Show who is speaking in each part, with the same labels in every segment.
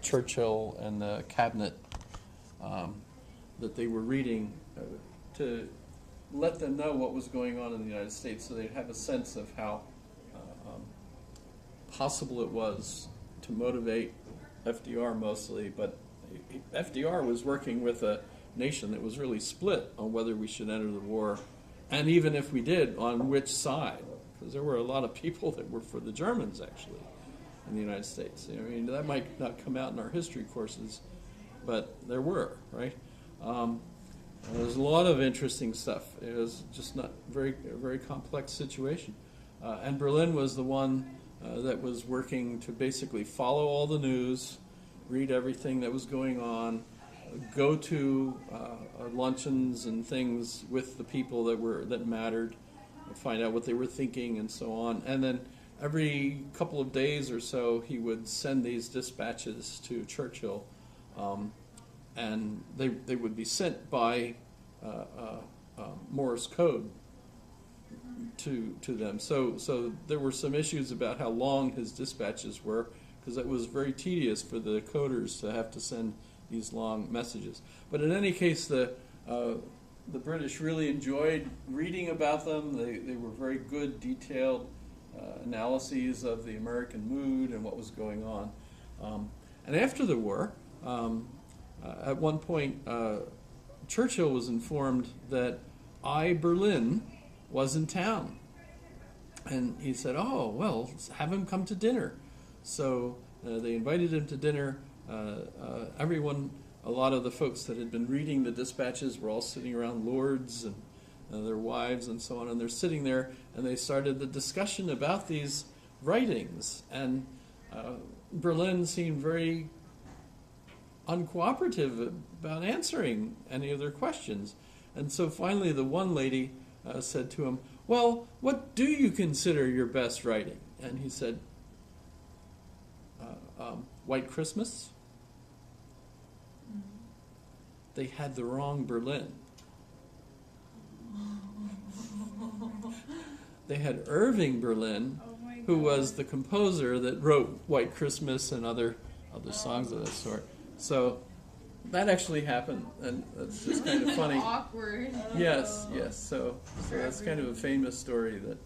Speaker 1: Churchill and the cabinet that they were reading to let them know what was going on in the United States, so they'd have a sense of how possible it was to motivate FDR mostly, but FDR was working with a nation that was really split on whether we should enter the war, and even if we did, on which side, because there were a lot of people that were for the Germans, actually, in the United States. I mean, that might not come out in our history courses, but there were, right? There's a lot of interesting stuff. It was just not a very complex situation. And Berlin was the one that was working to basically follow all the news, read everything that was going on, go to luncheons and things with the people that mattered, find out what they were thinking and so on. And then every couple of days or so, he would send these dispatches to Churchill, and they would be sent by Morse code to them. So there were some issues about how long his dispatches were, because it was very tedious for the coders to have to send these long messages. But in any case, the British really enjoyed reading about them. They were very good, detailed analyses of the American mood and what was going on. And after the war, at one point, Churchill was informed that Berlin was in town. And he said, oh, well, have him come to dinner. So they invited him to dinner. Everyone, a lot of the folks that had been reading the dispatches were all sitting around lords and their wives and so on, and they're sitting there, and they started the discussion about these writings. And Berlin seemed very uncooperative about answering any of their questions. And so finally the one lady said to him, well, what do you consider your best writing? And he said, White Christmas. They had the wrong Berlin. They had Irving Berlin, who was the composer that wrote White Christmas and other songs of that sort. So that actually happened, and that's just kind of funny.
Speaker 2: Awkward.
Speaker 1: Yes. So that's kind of a famous story that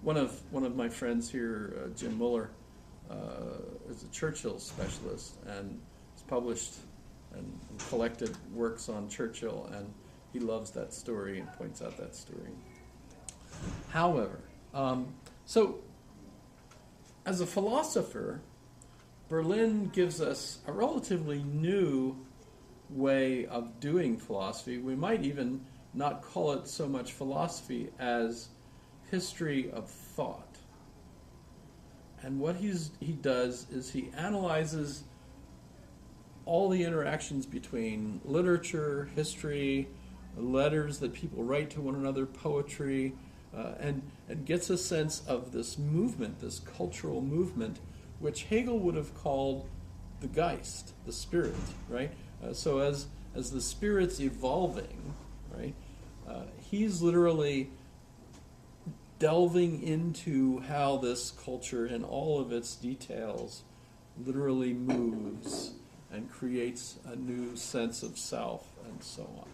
Speaker 1: one of my friends here, Jim Muller, is a Churchill specialist and has published and collected works on Churchill, and he loves that story and points out that story. However, so as a philosopher, Berlin gives us a relatively new way of doing philosophy. We might even not call it so much philosophy as history of thought. And what he does is he analyzes all the interactions between literature, history, letters that people write to one another, poetry, and gets a sense of this movement, this cultural movement, which Hegel would have called the Geist, the spirit, right? So as the spirit's evolving, right, he's literally delving into how this culture in all of its details literally moves and creates a new sense of self and so on.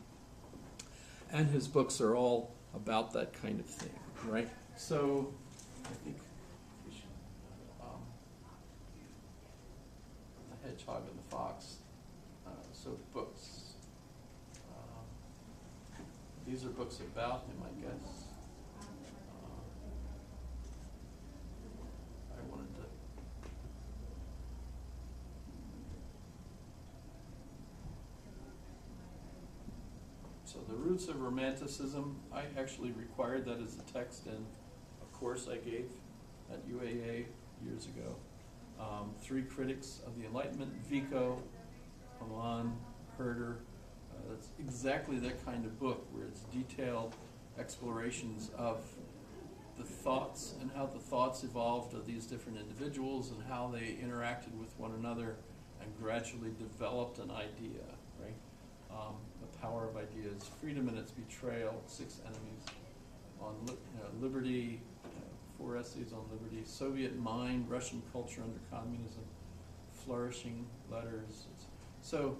Speaker 1: And his books are all about that kind of thing, right? So I think we should the Hedgehog and the Fox. So books. These are books about him, I guess. I wanted to. So the roots of Romanticism, I actually required that as a text in a course I gave at UAA years ago. Three critics of the Enlightenment, Vico, Hamann, Herder. That's exactly that kind of book where it's detailed explorations of the thoughts and how the thoughts evolved of these different individuals and how they interacted with one another and gradually developed an idea, right? The Power of Ideas, Freedom and Its Betrayal, Six Enemies, on Liberty, 4 essays on liberty, Soviet Mind, Russian Culture under Communism, flourishing letters. So,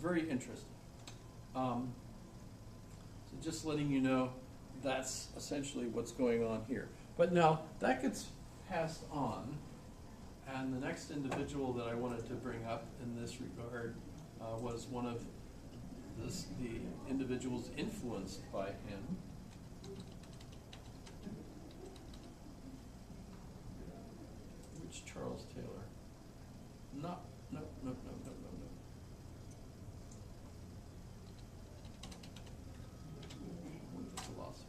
Speaker 1: very interesting. So just letting you know, that's essentially what's going on here. But now, that gets passed on, and the next individual that I wanted to bring up in this regard was one of the individuals influenced by him. Which Charles Taylor? No. Philosophy.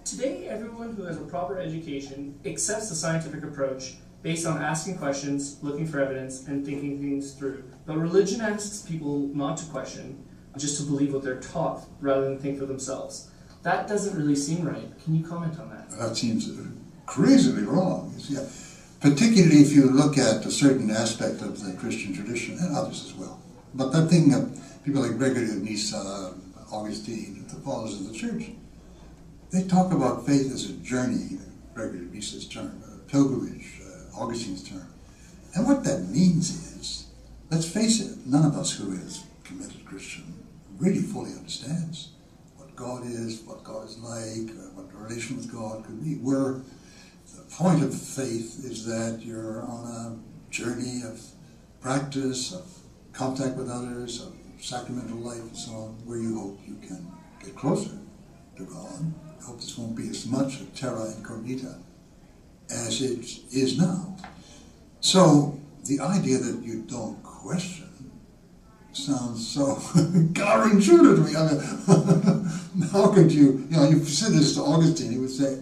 Speaker 2: Today, everyone who has a proper education accepts the scientific approach based on asking questions, looking for evidence, and thinking things through. But religion asks people not to question, just to believe what they're taught, rather than think for themselves. That doesn't really seem right. Can you comment on that?
Speaker 3: That seems crazily wrong. Yeah. Particularly if you look at a certain aspect of the Christian tradition, and others as well. But that thing of people like Gregory of Nyssa, Augustine, the fathers of the church, they talk about faith as a journey, Gregory of Nyssa's term, a pilgrimage, Augustine's term. And what that means is, let's face it, none of us who is committed Christian really fully understands what God is like, what the relation with God could be. The point of faith is that you're on a journey of practice, of contact with others, of sacramental life and so on, where you hope you can get closer to God. I hope this won't be as much a terra incognita as it is now. So the idea that you don't question sounds so counterintuitive to me. I mean, how could you you said this to Augustine, he would say,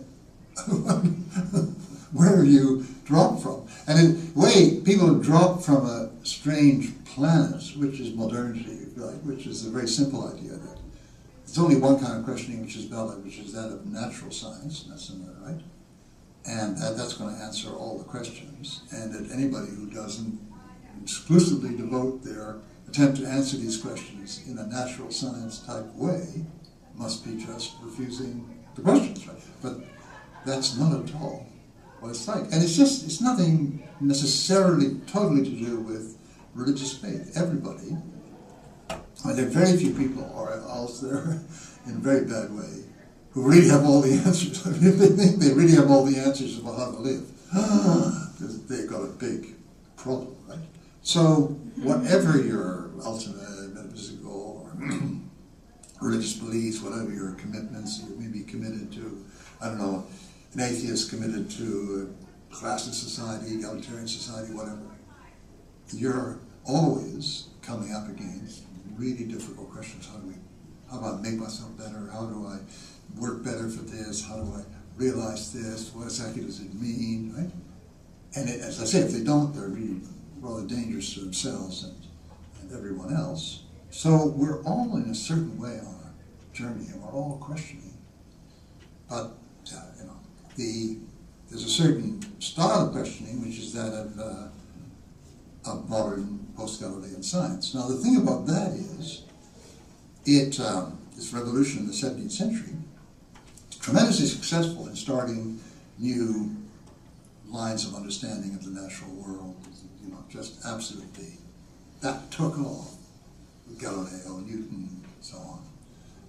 Speaker 3: where are you dropped from? And in a way, people have dropped from a strange planet, which is modernity, if you like, which is a very simple idea that there's only one kind of questioning which is valid, which is that of natural science, and that's another, right? And that's going to answer all the questions, and that anybody who doesn't exclusively devote their attempt to answer these questions in a natural science type way must be just refusing the questions, right? But that's not at all what it's like. And it's nothing necessarily totally to do with religious faith. Everybody, I mean, there are very few people, or else they're in a very bad way, who really have all the answers. I mean, if they think they really have all the answers about how to live, they've got a big problem, right? So whatever your ultimate metaphysical or religious beliefs, whatever your commitments, you may be committed to, I don't know, an atheist committed to a classless society, egalitarian society, whatever, you're always coming up against really difficult questions. How do I make myself better? How do I work better for this? How do I realize this? What exactly does it mean, right? And as I say, if they don't, they're really rather dangerous to themselves and everyone else. So we're all in a certain way on a journey, and we're all questioning. But, there's a certain style of questioning, which is that of modern post-Galilean science. Now, the thing about that is, this revolution in the 17th century, tremendously successful in starting new lines of understanding of the natural world, just absolutely, that took off with Galileo, Newton, and so on.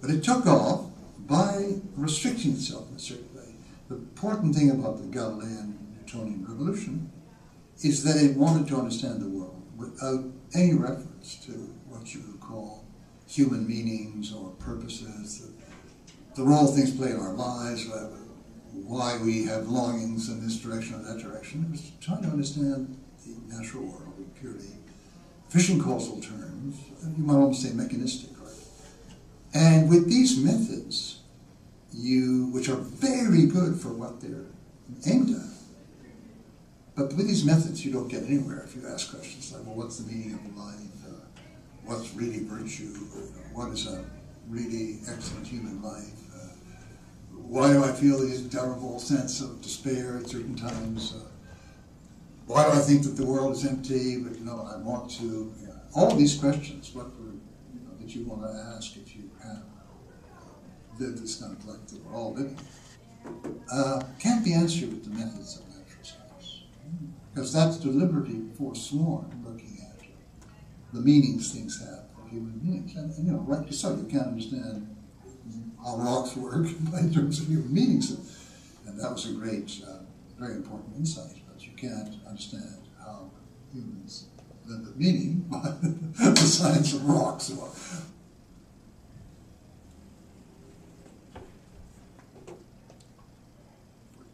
Speaker 3: But it took off by restricting itself in a certain way. The important thing about the Galilean Newtonian revolution is that it wanted to understand the world without any reference to what you would call human meanings or purposes, the role things play in our lives, why we have longings in this direction or that direction. It was trying to understand the natural world in purely efficient causal terms, you might almost say mechanistic, right? And with these methods, which are very good for what they're aimed at, but with these methods you don't get anywhere if you ask questions like, well, what's the meaning of life? What's really virtue? What is a really excellent human life? Why do I feel this terrible sense of despair at certain times? Why do I think that the world is empty, but I want to? All these questions, that you want to ask if you have live this kind of life that we're all living, can't be answered with the methods of natural science. Because that's deliberately forsworn, looking at the meanings things have for human beings. And you know, rightly so, you can't understand how rocks work in terms of human meanings. And that was a great, very important insight, but you can't understand how humans live with meaning by the science of rocks.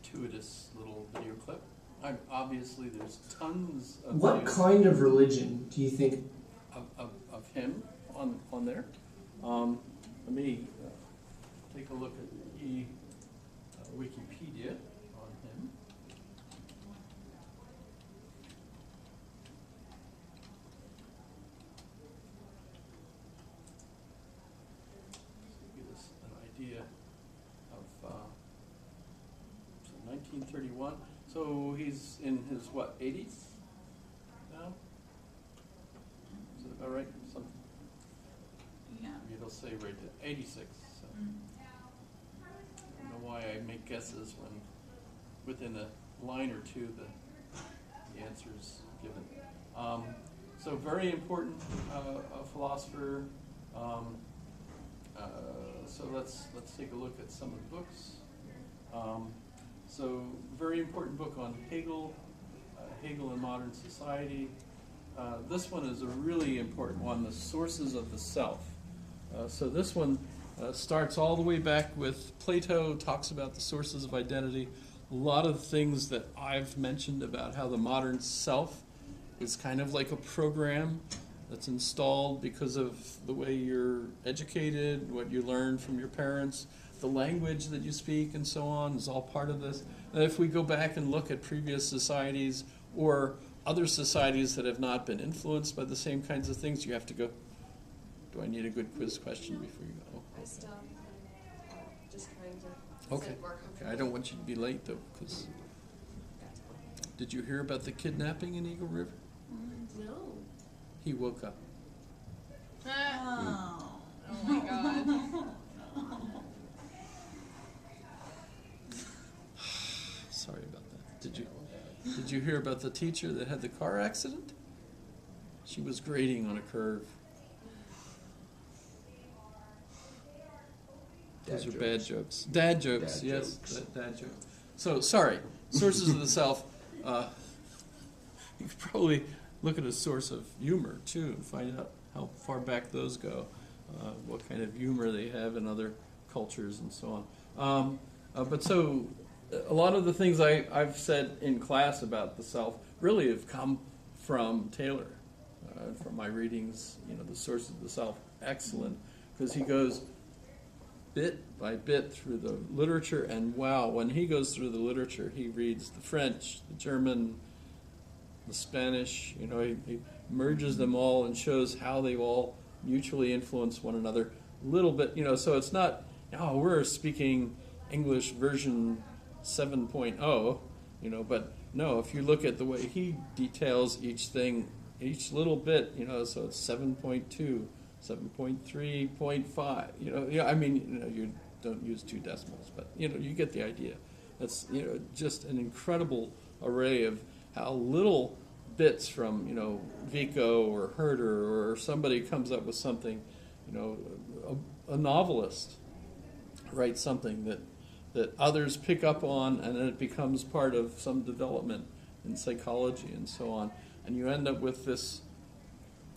Speaker 1: Gratuitous little video clip. Obviously, there's tons of
Speaker 2: What
Speaker 1: videos
Speaker 2: kind of religion do you think?
Speaker 1: of him on there. Let me take a look at Wikipedia on him. Give us an idea of 1931. So he's in his what, 80s now? Is it about right? Something.
Speaker 4: Yeah.
Speaker 1: It'll say right there, 86. So I don't know why I make guesses when within a line or two the answer's given. So very important philosopher. So let's take a look at some of the books. So very important book on Hegel, Hegel in Modern Society. This one is a really important one, The Sources of the Self. So this one starts all the way back with Plato, talks about the sources of identity. A lot of things that I've mentioned about how the modern self is kind of like a program that's installed because of the way you're educated, what you learn from your parents, the language that you speak and so on is all part of this. And if we go back and look at previous societies or other societies that have not been influenced by the same kinds of things, you have to go, do I need a good quiz question before you go?
Speaker 4: I still just trying to
Speaker 1: Okay.
Speaker 4: sit more comfortable.
Speaker 1: I don't want you to be late though, because did you hear about the kidnapping in Eagle River?
Speaker 4: No.
Speaker 1: He woke up.
Speaker 4: Oh. Oh my god.
Speaker 1: Sorry about that. Did you hear about the teacher that had the car accident? She was grading on a curve. Those are bad jokes. Dad jokes,
Speaker 5: Dad
Speaker 1: yes.
Speaker 5: jokes.
Speaker 1: Dad jokes. So, sorry. Sources of the self. You could probably look at a source of humor, too, and find out how far back those go, what kind of humor they have in other cultures and so on. But so, a lot of the things I've said in class about the self really have come from Taylor, from my readings, the sources of the self. Excellent, because he goes bit by bit through the literature, and wow, when he goes through the literature, he reads the French, the German, the Spanish, he merges them all and shows how they all mutually influence one another a little bit, so it's not, we're speaking English version 7.0, but no, if you look at the way he details each thing, each little bit, so it's 7.2, 7.3.5, you don't use two decimals, but, you get the idea. That's, just an incredible array of how little bits from, Vico or Herder or somebody comes up with something, a novelist writes something that others pick up on, and then it becomes part of some development in psychology and so on. And you end up with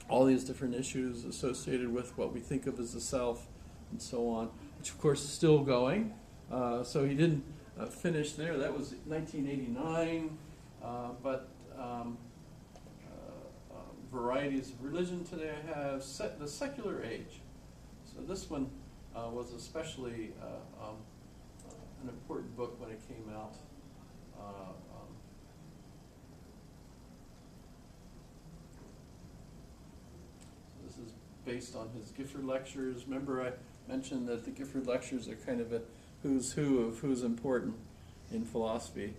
Speaker 1: all these different issues associated with what we think of as the self and so on, which of course is still going. So he didn't finish there. That was 1989. But varieties of religion today I have the secular age. So this one was especially an important book when it came out. So this is based on his Gifford Lectures. Remember I mentioned that the Gifford Lectures are kind of a who's who of who's important in philosophy.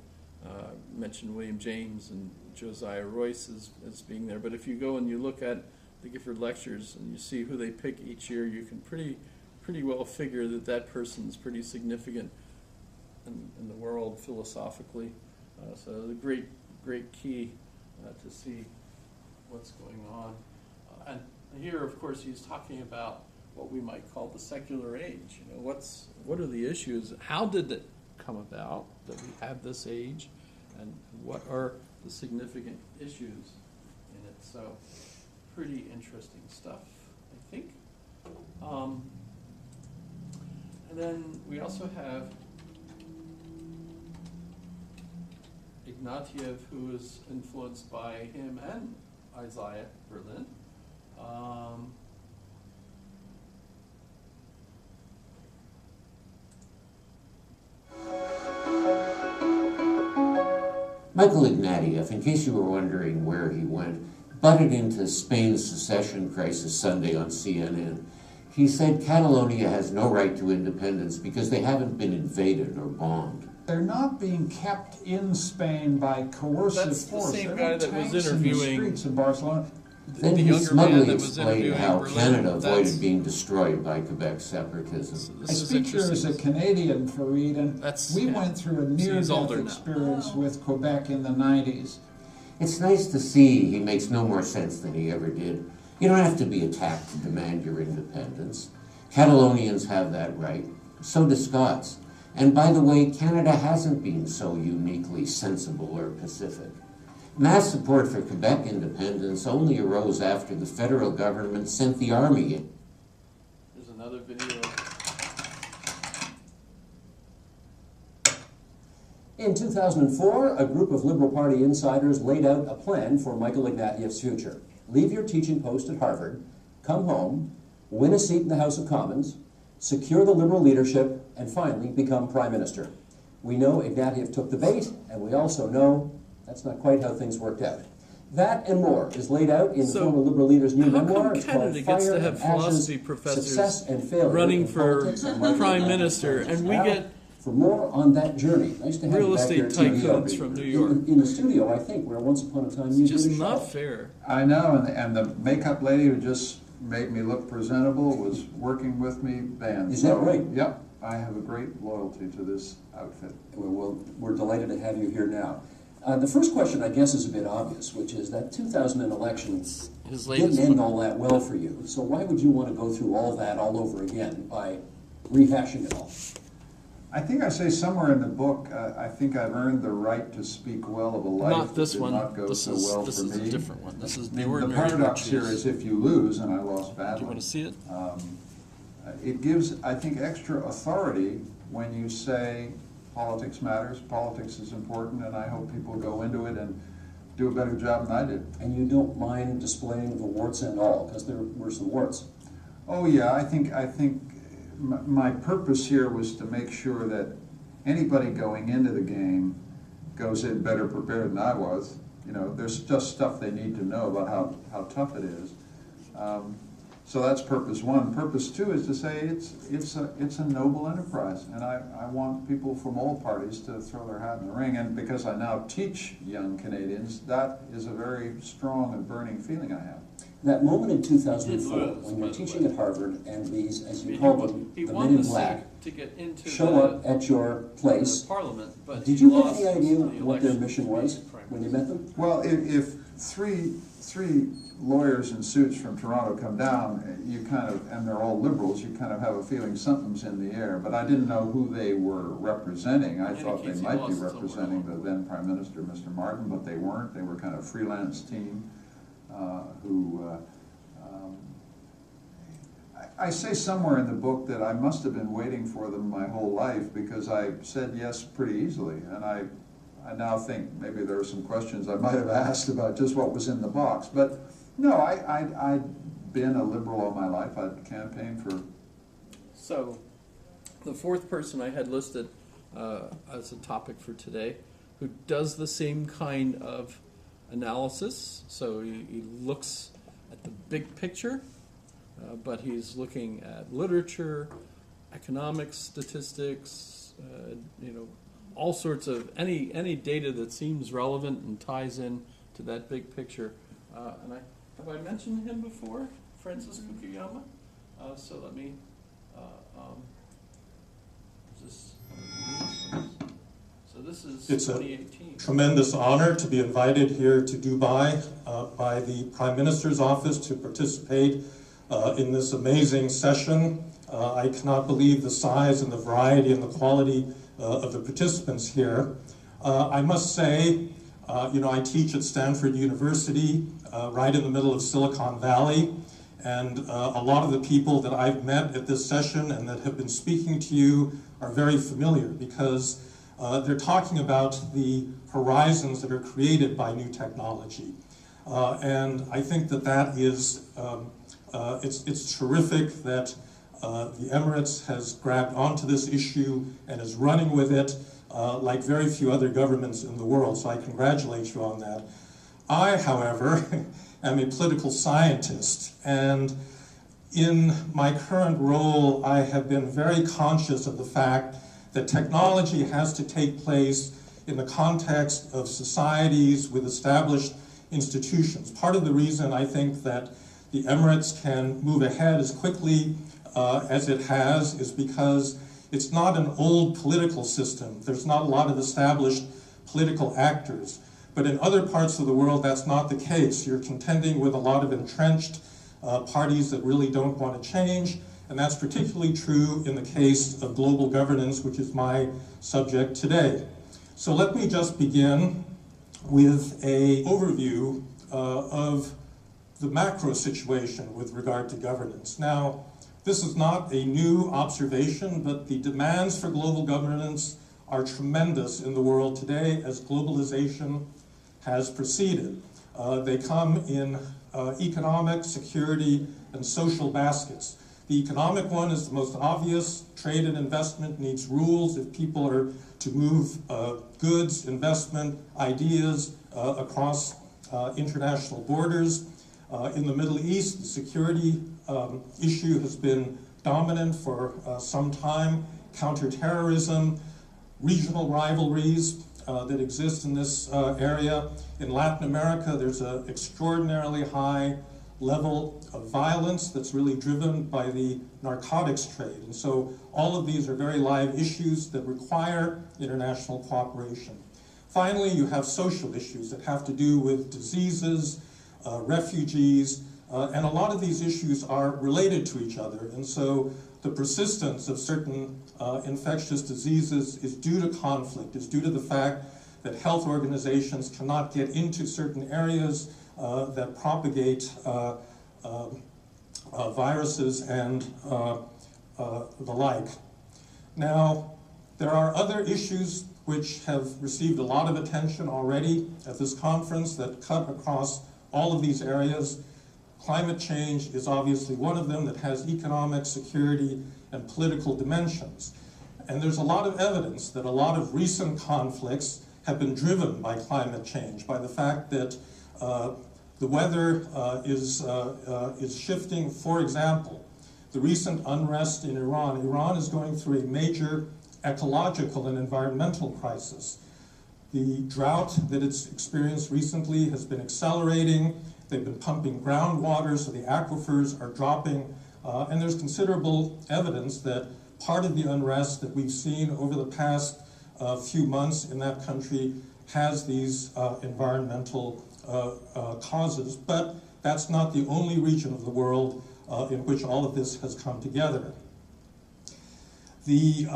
Speaker 1: Mentioned William James and Josiah Royce as being there. But if you go and you look at the Gifford Lectures and you see who they pick each year, you can pretty pretty well figure that that person's pretty significant in the world philosophically. So the great key to see what's going on. And here, of course, he's talking about what we might call the secular age. You know, what are the issues? How did it come about that we have this age, and what are the significant issues in it? So, pretty interesting stuff, I think. And then we also have Ignatieff, who is influenced by him and Isaiah Berlin.
Speaker 5: Michael Ignatieff, in case you were wondering where he went, butted into Spain's secession crisis Sunday on CNN. He said Catalonia has no right to independence because they haven't been invaded or bombed.
Speaker 6: They're not being kept in Spain by coercive
Speaker 1: That's the
Speaker 6: force.
Speaker 1: same
Speaker 6: There
Speaker 1: guy
Speaker 6: are
Speaker 1: that was
Speaker 6: tanks in
Speaker 1: interviewing
Speaker 6: the streets of Barcelona.
Speaker 5: Then
Speaker 1: the
Speaker 5: he
Speaker 1: younger man
Speaker 5: smugly
Speaker 1: that was
Speaker 5: explained
Speaker 1: interviewing
Speaker 5: how
Speaker 1: Berlin.
Speaker 5: Canada
Speaker 1: That's-
Speaker 5: avoided being destroyed by Quebec separatism.
Speaker 1: So
Speaker 6: I
Speaker 1: this is
Speaker 6: speak here as a
Speaker 1: interesting.
Speaker 6: Canadian, Fareed, and
Speaker 1: That's-
Speaker 6: we
Speaker 1: yeah.
Speaker 6: went through a
Speaker 1: He's older
Speaker 6: near-death
Speaker 1: now.
Speaker 6: experience with Quebec in the 90s.
Speaker 5: It's nice to see he makes no more sense than he ever did. You don't have to be attacked to demand your independence. Catalonians have that right. So do Scots. And by the way, Canada hasn't been so uniquely sensible or pacific. Mass support for Quebec independence only arose after the federal government sent the army in.
Speaker 1: There's another video.
Speaker 7: In 2004, a group of Liberal Party insiders laid out a plan for Michael Ignatieff's future. Leave your teaching post at Harvard, come home, win a seat in the House of Commons, secure the Liberal leadership, and finally become Prime Minister. We know Ignatieff took the bait, and we also know that's not quite how things worked out. That and more is laid out in the
Speaker 1: So,
Speaker 7: former Liberal leader's new
Speaker 1: how
Speaker 7: memoir.
Speaker 1: come
Speaker 7: It's called
Speaker 1: Canada gets
Speaker 7: Fire
Speaker 1: to have
Speaker 7: and Ashes,
Speaker 1: philosophy professors
Speaker 7: Success and Failure
Speaker 1: running
Speaker 7: in
Speaker 1: for
Speaker 7: Politics and Michael
Speaker 1: Prime
Speaker 7: Ignatieff.
Speaker 1: Minister, and we
Speaker 7: Now,
Speaker 1: get
Speaker 7: for more on that journey, nice to have
Speaker 1: real
Speaker 7: you back here
Speaker 1: estate
Speaker 7: at TVO.
Speaker 1: tycoons from New York?
Speaker 7: In the studio, I think, where once upon a time you
Speaker 1: It's just
Speaker 7: did a
Speaker 1: not
Speaker 7: show.
Speaker 1: fair.
Speaker 8: I know, and the makeup lady who just made me look presentable was working with me then.
Speaker 7: Is that right?
Speaker 8: Yep, I have a great loyalty to this outfit.
Speaker 7: Well, we're delighted to have you here now. The first question, I guess, is a bit obvious, which is that 2000 election
Speaker 1: His
Speaker 7: didn't
Speaker 1: latest
Speaker 7: end
Speaker 1: book.
Speaker 7: all that well for you. So why would you want to go through all that all over again by rehashing it all?
Speaker 8: I think I say somewhere in the book, I think I've earned the right to speak well of a life
Speaker 1: Not this
Speaker 8: that did
Speaker 1: one.
Speaker 8: not go
Speaker 1: This
Speaker 8: so
Speaker 1: is
Speaker 8: well
Speaker 1: this
Speaker 8: for
Speaker 1: is
Speaker 8: me.
Speaker 1: a different one. This is
Speaker 8: The
Speaker 1: the ordinary
Speaker 8: paradox here
Speaker 1: virtues.
Speaker 8: is if you lose, and I lost
Speaker 1: Do
Speaker 8: badly.
Speaker 1: you want to see it?
Speaker 8: It gives, I think, extra authority when you say politics matters, politics is important, and I hope people go into it and do a better job than I did.
Speaker 7: And you don't mind displaying the warts and all, because there were some warts.
Speaker 8: Oh yeah, I think my purpose here was to make sure that anybody going into the game goes in better prepared than I was. You know, there's just stuff they need to know about how tough it is. So that's purpose one. Purpose two is to say it's a noble enterprise, and I want people from all parties to throw their hat in the ring. And because I now teach young Canadians, that is a very strong and burning feeling I have.
Speaker 7: That moment in 2004,
Speaker 1: He did lose,
Speaker 7: when
Speaker 1: by
Speaker 7: you're
Speaker 1: the
Speaker 7: teaching
Speaker 1: way.
Speaker 7: at Harvard, and these, as
Speaker 1: I
Speaker 7: you
Speaker 1: mean,
Speaker 7: call them,
Speaker 1: he
Speaker 7: the
Speaker 1: won
Speaker 7: men in
Speaker 1: the
Speaker 7: black,
Speaker 1: seat to get into
Speaker 7: show
Speaker 1: the,
Speaker 7: up at your place.
Speaker 1: the Parliament, but
Speaker 7: Did
Speaker 1: he
Speaker 7: you have
Speaker 1: lost
Speaker 7: any idea
Speaker 1: the
Speaker 7: what their
Speaker 1: election
Speaker 7: mission
Speaker 1: to
Speaker 7: was
Speaker 1: be Prime
Speaker 7: when you
Speaker 1: Minister.
Speaker 7: met them?
Speaker 8: Well, if three lawyers in suits from Toronto come down, you kind of, and they're all liberals, you kind of have a feeling something's in the air. But I didn't know who they were representing. I
Speaker 1: In
Speaker 8: thought
Speaker 1: any
Speaker 8: they
Speaker 1: case, he
Speaker 8: might be
Speaker 1: lost somewhere
Speaker 8: representing
Speaker 1: along
Speaker 8: the
Speaker 1: the way.
Speaker 8: then Prime Minister, Mr. Martin, but they weren't. They were kind of freelance team who. I say somewhere in the book that I must have been waiting for them my whole life because I said yes pretty easily, and I now think maybe there are some questions I might have asked about just what was in the box. But no, I'd been a liberal all my life. I'd campaigned for.
Speaker 1: So, the fourth person I had listed as a topic for today, who does the same kind of analysis. So he looks at the big picture, but he's looking at literature, economics, statistics, all sorts of any data that seems relevant and ties in to that big picture. And have I mentioned him before, Francis Fukuyama? So let me Is this one of these? So this is
Speaker 9: It's a
Speaker 1: 2018.
Speaker 9: tremendous honor to be invited here to Dubai by the Prime Minister's office to participate in this amazing session. I cannot believe the size and the variety and the quality of the participants here. I must say, I teach at Stanford University, right in the middle of Silicon Valley, and a lot of the people that I've met at this session and that have been speaking to you are very familiar because they're talking about the horizons that are created by new technology. And I think that is, it's terrific that the Emirates has grabbed onto this issue and is running with it like very few other governments in the world, so I congratulate you on that. I, however, am a political scientist, and in my current role, I have been very conscious of the fact that technology has to take place in the context of societies with established institutions. Part of the reason I think that the Emirates can move ahead as quickly as it has is because it's not an old political system. There's not a lot of established political actors. But in other parts of the world, that's not the case. You're contending with a lot of entrenched parties that really don't want to change, and that's particularly true in the case of global governance, which is my subject today. So let me just begin with an overview of the macro situation with regard to governance. Now, this is not a new observation, but the demands for global governance are tremendous in the world today as globalization has proceeded. They come in economic, security, and social baskets. The economic one is the most obvious. Trade and investment needs rules if people are to move goods, investment, ideas across international borders. In the Middle East, the security issue has been dominant for some time. Counterterrorism, regional rivalries that exist in this area. In Latin America, there's an extraordinarily high level of violence that's really driven by the narcotics trade. And so all of these are very live issues that require international cooperation. Finally, you have social issues that have to do with diseases, refugees, and a lot of these issues are related to each other. And so the persistence of certain infectious diseases is due to conflict, is due to the fact that health organizations cannot get into certain areas that propagate viruses and the like. Now, there are other issues which have received a lot of attention already at this conference that cut across all of these areas. Climate change is obviously one of them that has economic, security, and political dimensions. And there's a lot of evidence that a lot of recent conflicts have been driven by climate change, by the fact that the weather is shifting. For example, the recent unrest in Iran. Iran is going through a major ecological and environmental crisis. The drought that it's experienced recently has been accelerating. They've been pumping groundwater, so the aquifers are dropping. And there's considerable evidence that part of the unrest that we've seen over the past few months in that country has these environmental causes. But that's not the only region of the world in which all of this has come together. The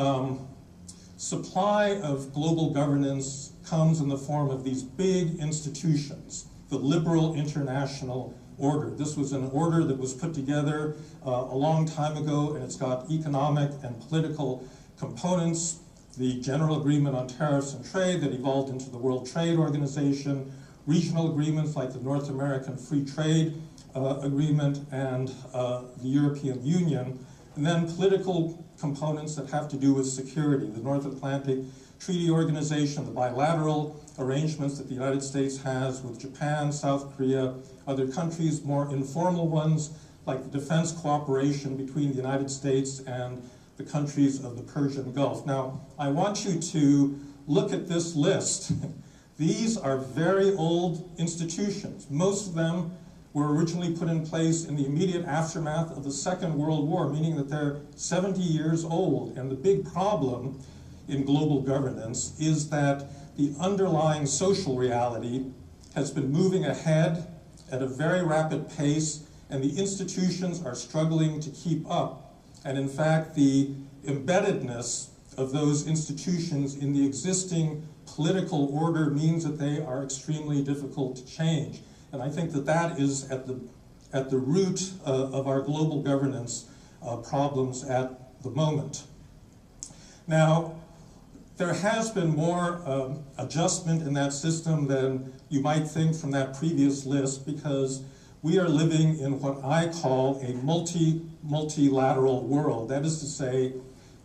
Speaker 9: supply of global governance comes in the form of these big institutions, the liberal international order. This was an order that was put together a long time ago, and it's got economic and political components. The General Agreement on Tariffs and Trade that evolved into the World Trade Organization, regional agreements like the North American Free Trade Agreement and the European Union, and then political components that have to do with security, the North Atlantic Treaty Organization, the bilateral arrangements that the United States has with Japan, South Korea, other countries, more informal ones like the defense cooperation between the United States and the countries of the Persian Gulf. Now, I want you to look at this list. These are very old institutions. Most of them were originally put in place in the immediate aftermath of the Second World War, meaning that they're 70 years old. And the big problem in global governance is that the underlying social reality has been moving ahead at a very rapid pace, and the institutions are struggling to keep up. And in fact, the embeddedness of those institutions in the existing political order means that they are extremely difficult to change. And I think that that is at the root of our global governance problems at the moment. Now, there has been more adjustment in that system than you might think from that previous list, because we are living in what I call a multilateral world. That is to say,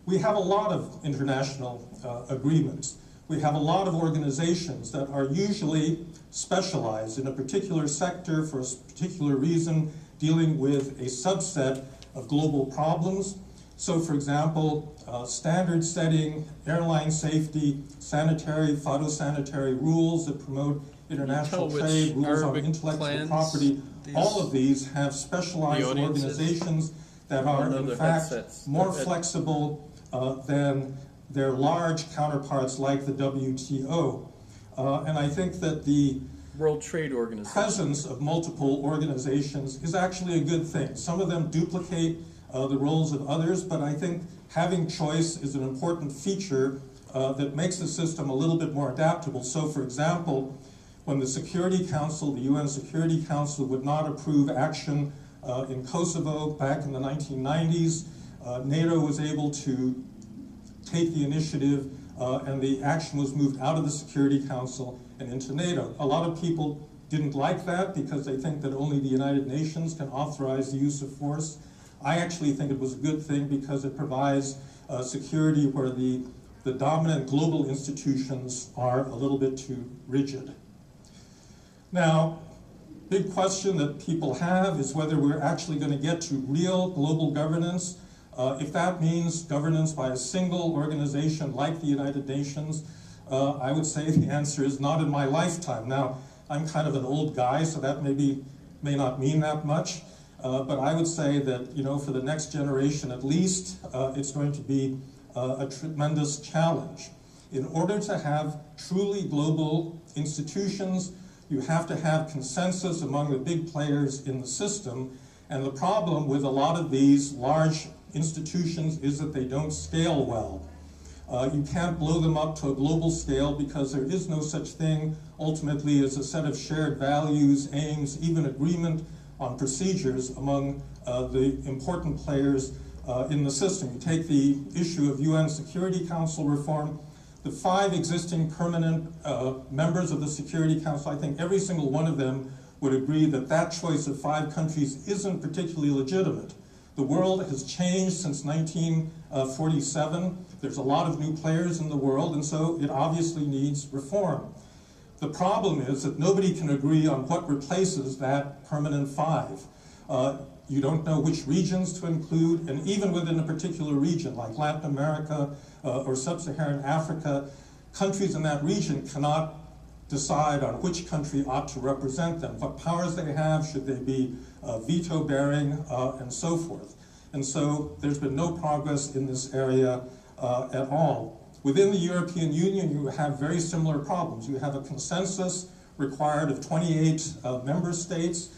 Speaker 9: we have a lot of international agreements. We have a lot of organizations that are usually specialized in a particular sector for a particular reason, dealing with a subset of global problems. So, for example, standard setting, airline safety, sanitary, phytosanitary rules that promote international trade, rules on intellectual property, all of these have specialized organizations that are in fact more flexible than their large counterparts like the WTO. And I think that the
Speaker 1: World Trade Organization
Speaker 9: presence of multiple organizations is actually a good thing. Some of them duplicate the roles of others, but I think having choice is an important feature that makes the system a little bit more adaptable. So, for example, when the Security Council, the UN Security Council, would not approve action in Kosovo back in the 1990s, NATO was able to take the initiative and the action was moved out of the Security Council and into NATO. A lot of people didn't like that because they think that only the United Nations can authorize the use of force. I actually think it was a good thing because it provides security where the dominant global institutions are a little bit too rigid. Now, big question that people have is whether we're actually going to get to real global governance. If that means governance by a single organization like the United Nations, I would say the answer is not in my lifetime. Now, I'm kind of an old guy, so that may not mean that much. But I would say that, you know, for the next generation at least, it's going to be a tremendous challenge. In order to have truly global institutions, you have to have consensus among the big players in the system. And the problem with a lot of these large institutions is that they don't scale well. You can't blow them up to a global scale because there is no such thing ultimately as a set of shared values, aims, even agreement on procedures among the important players in the system. You take the issue of UN Security Council reform, the 5 existing permanent members of the Security Council, I think every single one of them would agree that that choice of 5 countries isn't particularly legitimate. The world has changed since 1947. There's a lot of new players in the world, and so it obviously needs reform. The problem is that nobody can agree on what replaces that permanent 5. You don't know which regions to include, and even within a particular region, like Latin America or Sub-Saharan Africa, countries in that region cannot decide on which country ought to represent them, what powers they have, should they be veto-bearing, and so forth. And so there's been no progress in this area at all. Within the European Union, you have very similar problems. You have a consensus required of 28 member states.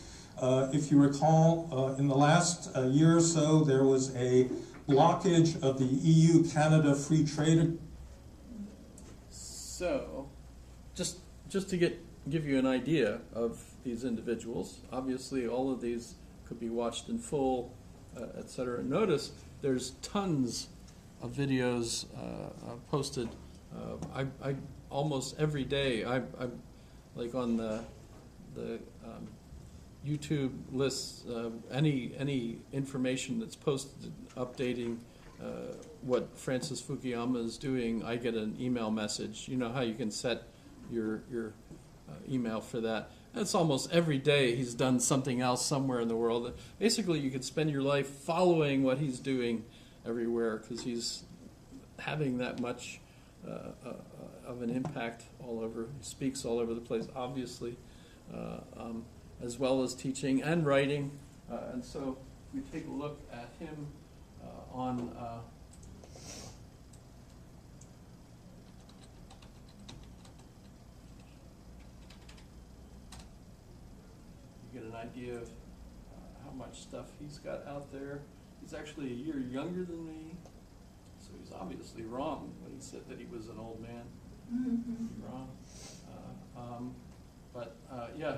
Speaker 9: If you recall, in the last year or so, there was a blockage of the EU-Canada free trade.
Speaker 1: So, just to give you an idea of these individuals, obviously all of these could be watched in full, etc. Notice there's tons of videos posted. I almost every day. I'm like on the YouTube lists. Any information that's posted updating what Francis Fukuyama is doing, I get an email message. You know how you can set your email for that. That's almost every day he's done something else somewhere in the world. Basically, you could spend your life following what he's doing everywhere because he's having that much of an impact all over. He speaks all over the place, obviously. as well as teaching and writing. And so we take a look at him on you get an idea of how much stuff he's got out there. He's actually a year younger than me, so he's obviously wrong when he said that he was an old man. He's wrong. Yeah,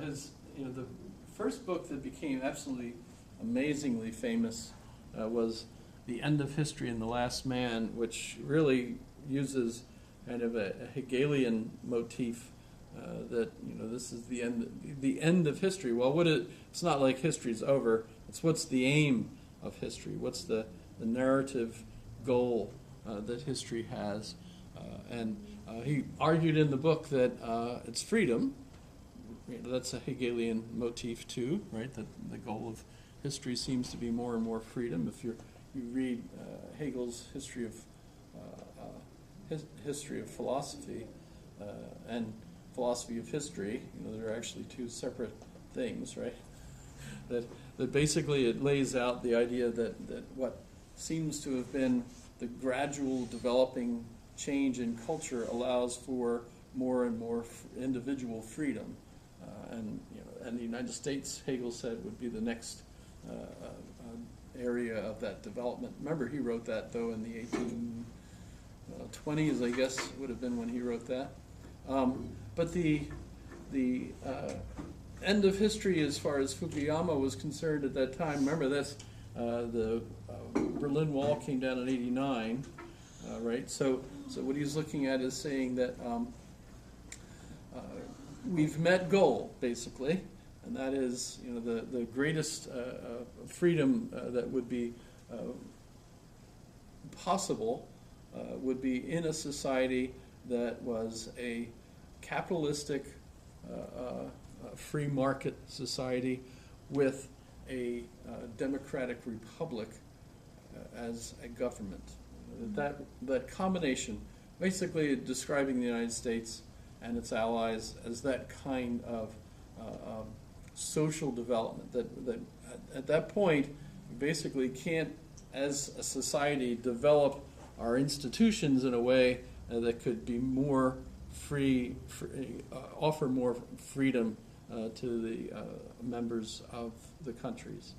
Speaker 1: the first book that became absolutely amazingly famous was The End of History and the Last Man, which really uses kind of a Hegelian motif that this is the end of history. Well, it's not like history's over. It's what's the aim of history? What's the narrative goal that history has? And he argued in the book that it's freedom. That's a Hegelian motif too, right? That the goal of history seems to be more and more freedom. If you read Hegel's history of philosophy and philosophy of history, they're actually two separate things, right? That basically it lays out the idea that what seems to have been the gradual developing change in culture allows for more and more individual freedom. And the United States, Hegel said, would be the next area of that development. Remember, he wrote that, though, in the 1820s, I guess, would have been when he wrote that. But the end of history, as far as Fukuyama was concerned at that time, remember that's the Berlin Wall came down in '89, right? So what he's looking at is saying that we've met goal, basically, and that is, the greatest freedom that would be possible would be in a society that was a capitalistic, free market society with a democratic republic as a government. That combination, basically describing the United States and its allies as that kind of social development, that at that point we basically can't, as a society, develop our institutions in a way that could be more free, offer more freedom to the members of the countries.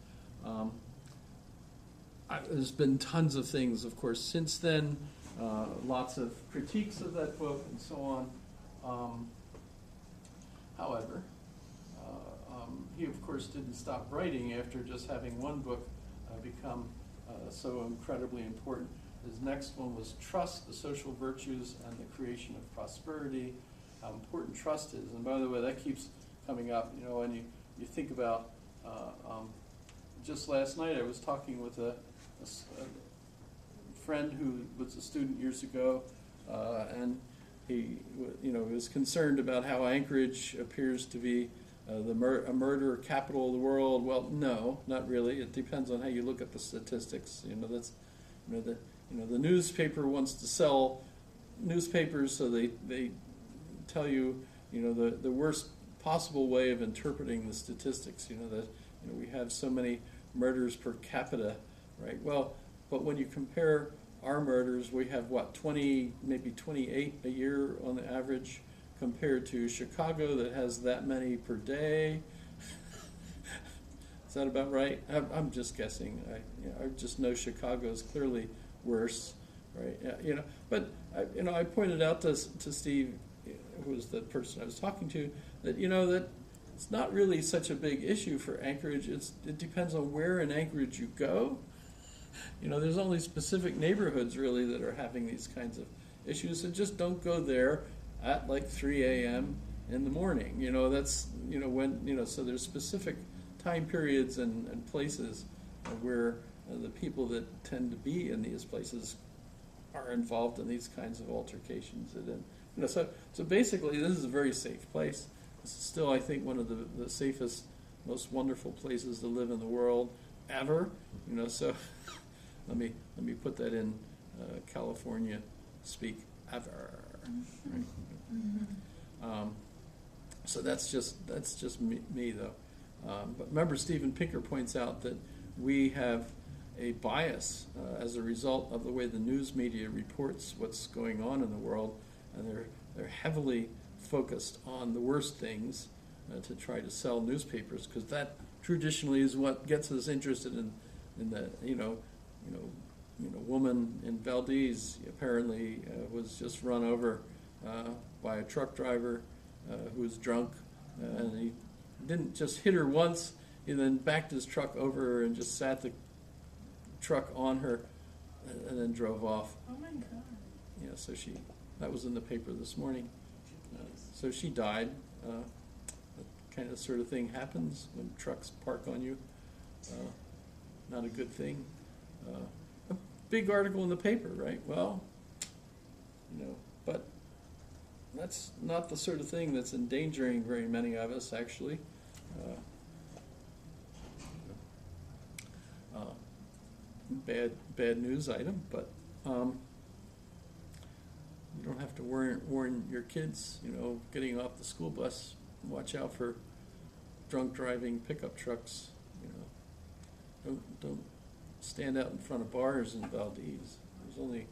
Speaker 1: There's been tons of things, of course, since then, lots of critiques of that book and so on. However, he, of course, didn't stop writing after just having one book become so incredibly important. His next one was Trust, the Social Virtues and the Creation of Prosperity, how important trust is. And by the way, that keeps coming up, and you think about, just last night I was talking with a friend who was a student years ago, and he was concerned about how Anchorage appears to be a murder capital of the world. Well, no, not really. It depends on how you look at the statistics. The newspaper wants to sell newspapers, so they tell you, the worst possible way of interpreting the statistics. That we have so many murders per capita, right? Well, but when you compare our murders, we have 20, maybe 28 a year on the average, compared to Chicago that has that many per day. Is that about right? I'm just guessing. I just know Chicago is clearly worse, right? But I pointed out to Steve, who was the person I was talking to, that that it's not really such a big issue for Anchorage. It depends on where in Anchorage you go. There's only specific neighborhoods really that are having these kinds of issues, so just don't go there at like 3 a.m. in the morning. That's when so there's specific time periods and places where the people that tend to be in these places are involved in these kinds of altercations. And so basically, this is a very safe place. This is still, I think, one of the safest, most wonderful places to live in the world ever. So let me put that in California speak, ever. Right? So that's just me though. But remember, Steven Pinker points out that we have a bias as a result of the way the news media reports what's going on in the world, and they're heavily focused on the worst things to try to sell newspapers, because that traditionally is what gets us interested in the woman in Valdez apparently was just run over by a truck driver who was drunk, and he didn't just hit her once, he then backed his truck over her and just sat the truck on her and then drove off.
Speaker 4: Oh my god.
Speaker 1: Yeah, so that was in the paper this morning. So she died. That kind of sort of thing happens when trucks park on you. Not a good thing. A big article in the paper, right? Well, but that's not the sort of thing that's endangering very many of us, actually. Bad news item, but you don't have to warn your kids, getting off the school bus, watch out for drunk driving pickup trucks. Don't stand out in front of bars in Valdez. There's only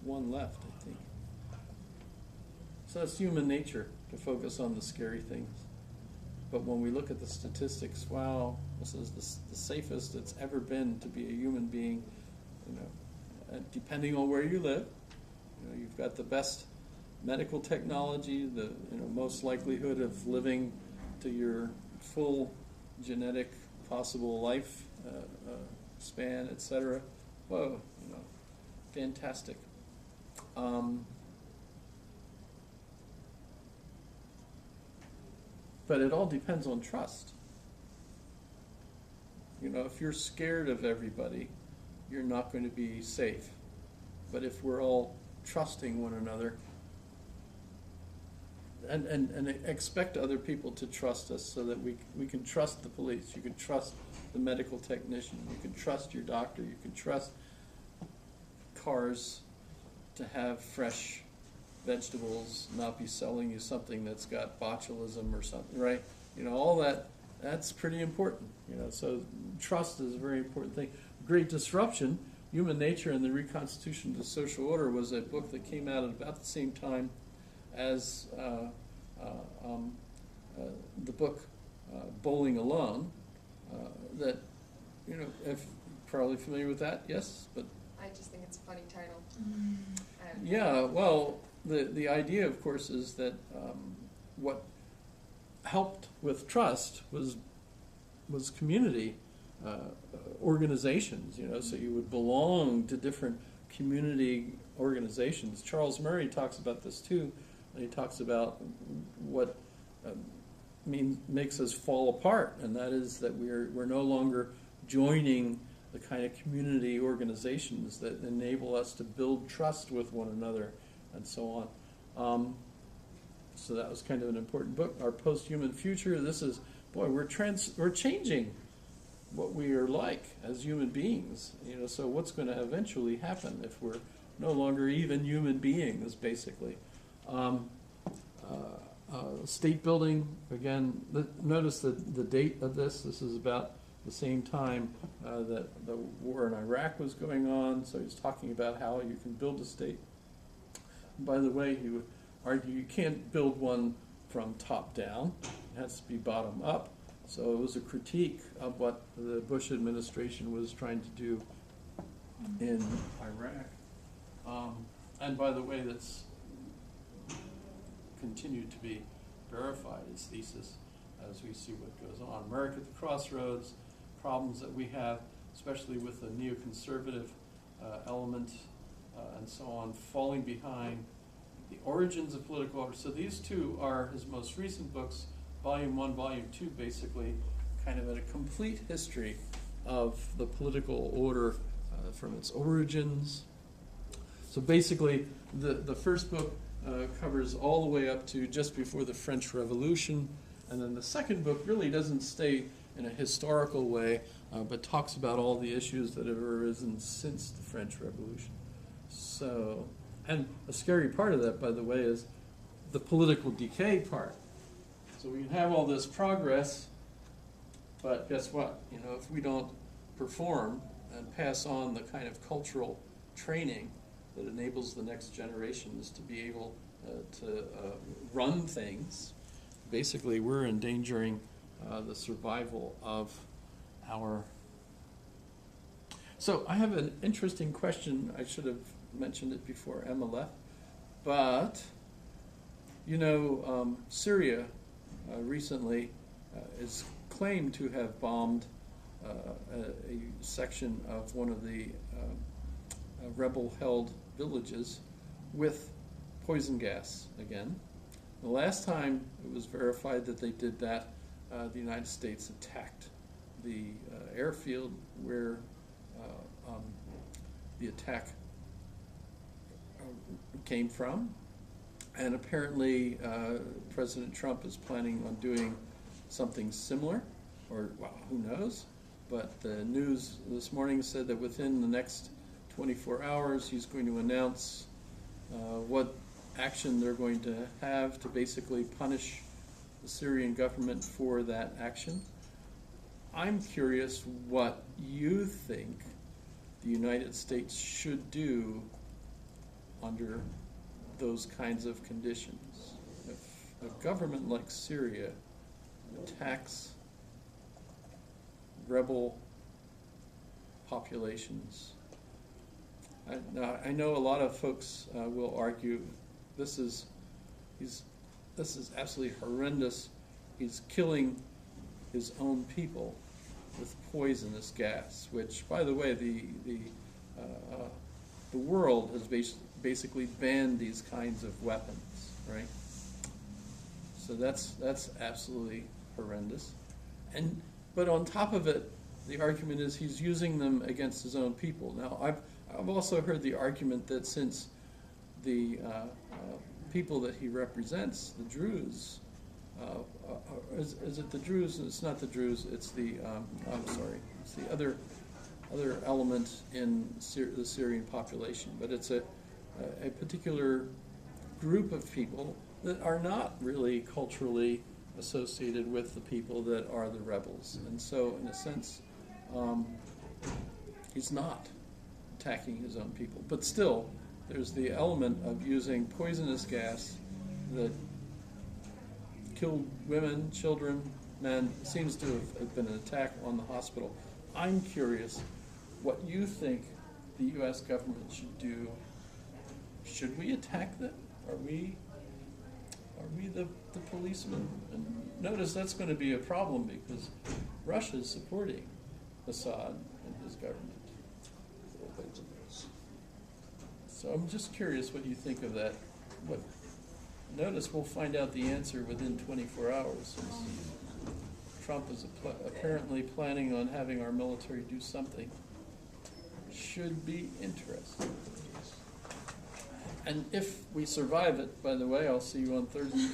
Speaker 1: one left, I think. So it's human nature to focus on the scary things. But when we look at the statistics, wow, this is the safest it's ever been to be a human being. Depending on where you live, you've got the best medical technology, the most likelihood of living to your full genetic possible life span, etc. Whoa, fantastic. But it all depends on trust. If you're scared of everybody, you're not going to be safe. But if we're all trusting one another and expect other people to trust us, so that we can trust the police, you can trust the medical technician, you can trust your doctor, you can trust cars to have fresh vegetables, not be selling you something that's got botulism or something, right? All that's pretty important. So trust is a very important thing. Great Disruption, Human Nature and the Reconstitution of the Social Order, was a book that came out at about the same time as the book Bowling Alone, that, if probably familiar with that, yes? But
Speaker 4: I just think it's a funny title.
Speaker 1: yeah, well, the idea, of course, is that what helped with trust was community organizations, so you would belong to different community organizations. Charles Murray talks about this too, and he talks about what makes us fall apart, and that is that we're no longer joining the kind of community organizations that enable us to build trust with one another and so on. So that was kind of an important book. Our Post-Human Future, this is, boy, we're changing what we are like as human beings. So what's going to eventually happen if we're no longer even human beings, basically? State building, again, notice the date of this. This is about the same time that the war in Iraq was going on, so he's talking about how you can build a state. By the way, he would argue you can't build one from top down, it has to be bottom up. So it was a critique of what the Bush administration was trying to do in Iraq. And by the way, that's continued to be verified, his thesis, as we see what goes on. America at the Crossroads, problems that we have, especially with the neoconservative element and so on, falling behind, the origins of political order. So these two are his most recent books, Volume 1, Volume 2, basically, kind of a complete history of the political order from its origins. So basically, the first book covers all the way up to just before the French Revolution, and then the second book really doesn't stay in a historical way, but talks about all the issues that have arisen since the French Revolution. So, and a scary part of that, by the way, is the political decay part. So we have all this progress, But guess what? You know, if we don't perform and pass on the kind of cultural training that enables the next generations to be able to run things, basically we're endangering the survival of our... So I have an interesting question. I should have mentioned it before Emma left. But, you know, Syria recently is claimed to have bombed a section of one of the rebel-held villages with poison gas again. The last time it was verified that they did that, the United States attacked the airfield where the attack came from. And apparently President Trump is planning on doing something similar, or well, who knows? But the news this morning said that within the next 24 hours he's going to announce what action they're going to have to basically punish the Syrian government for that action. I'm curious what you think the United States should do under those kinds of conditions. If a government like Syria attacks rebel populations, I know a lot of folks will argue this is absolutely horrendous. He's killing his own people with poisonous gas, which, by the way, the world has basically banned these kinds of weapons, right? So that's absolutely horrendous. But on top of it, the argument is he's using them against his own people. Now, I've also heard the argument that since the people that he represents, the Druze, is it the Druze? It's not the Druze. It's the I'm sorry. It's the other element in the Syrian population. But it's a particular group of people that are not really culturally associated with the people that are the rebels. And so, in a sense, he's not attacking his own people. But still, there's the element of using poisonous gas that killed women, children, men. It seems to have been an attack on the hospital. I'm curious what you think the U.S. government should do. Should we attack them? Are we the policemen? And notice that's going to be a problem because Russia is supporting Assad and his government. So I'm just curious what you think of that. Notice we'll find out the answer within 24 hours, since Trump is apparently planning on having our military do something. Should be interesting. And if we survive it, by the way, I'll see you on Thursday.